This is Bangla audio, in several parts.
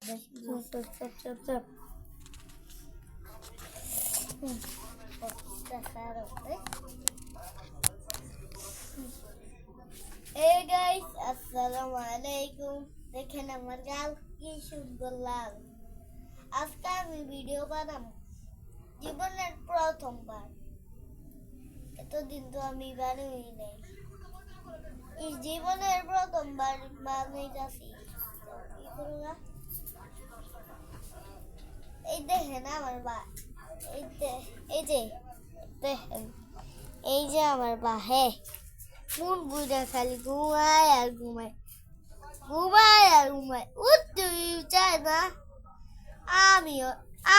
Chop Hey guys, Assalamualaikum. দেখেন আমার গাল কি সুন্দর লাল। আজকে আমি ভিডিও বানাবো জীবনের প্রথমবার। এতদিন তো আমি বানাই নাই, এই জীবনের প্রথমবার বানাইতাছি। এই দেখেন আমার বা এই যে দেখেন এই যে আমার বা হ্যাঁ মন বুঝা খালি ঘুমায় আর ঘুমায় উঠতে চায় না।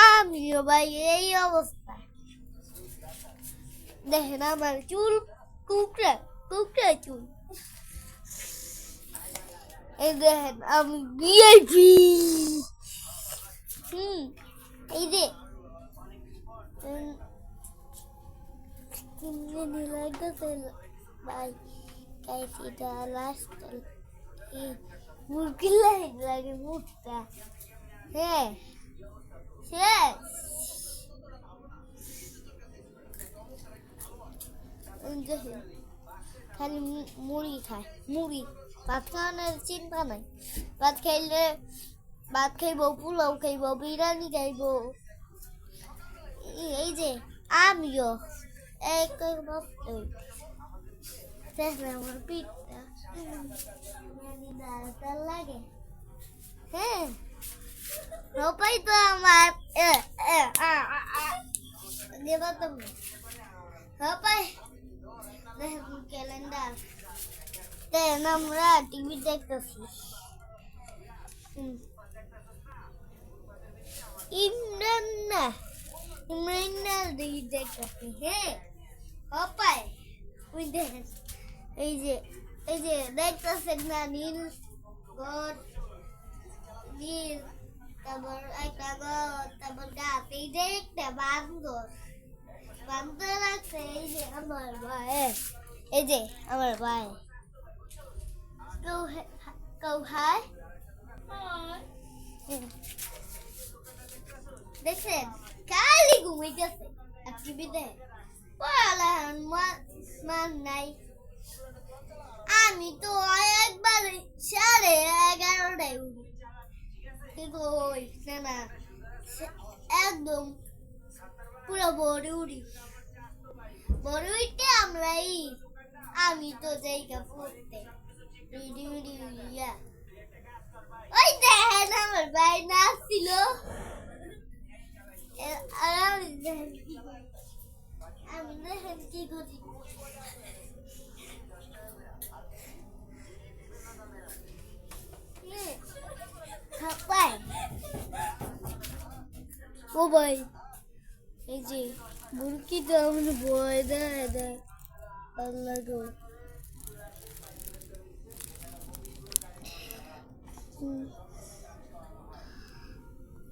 আমিও ভাই এই অবস্থা। দেখেন আমার চুল কুকড়া চুল। এই দেখেন আমি ভিআইপি। এই যে কিনে লাগতেছে ভাই কাইসিটা লাস্ট মুরগি লাগে মুখটা। হ্যাঁ শেষ। খালি মুড়ি খায়, মুড়ি ভাত খাওয়ানোর চিন্তা নাই। ভাত খাইব, পোলাও খাইব, বিরিয়ানি খাইব। এই যে আমিও এক আমার পিঠটা লাগে। হ্যাঁ সবাই তো আমার সবাই দেখুন ক্যালেন্ডার। দেন আমরা টিভি দেখতেছি। ইমরান টিভি দেখতেছি। হ্যাঁ সবাই ওই দেখেন এই যে দেখতেছেন না নীল গড় নীল, তারপর একটা গড়, তারপর গাছ। এই যে একটা বান্দর আছে। এই যে আমার ভাই, এই যে আমার ভাই কেউ হাই দেখছেন খালি ঘুমাইতেছে আর টিভি দেখে। মান নাই। আমি তো একবার 11:30টায় উঠি, কিন্তু ওই না একদম পুরো ভোরে উঠি। ভোরে উঠতে আমি তো জায়গা পড়তে ওই দেখেন আমার ভাই নাচছিল। আমি দেখেন কি করি। ও ভাই এই যে মুরগিটা আমার ভয় দেয় আল্লাহ গো।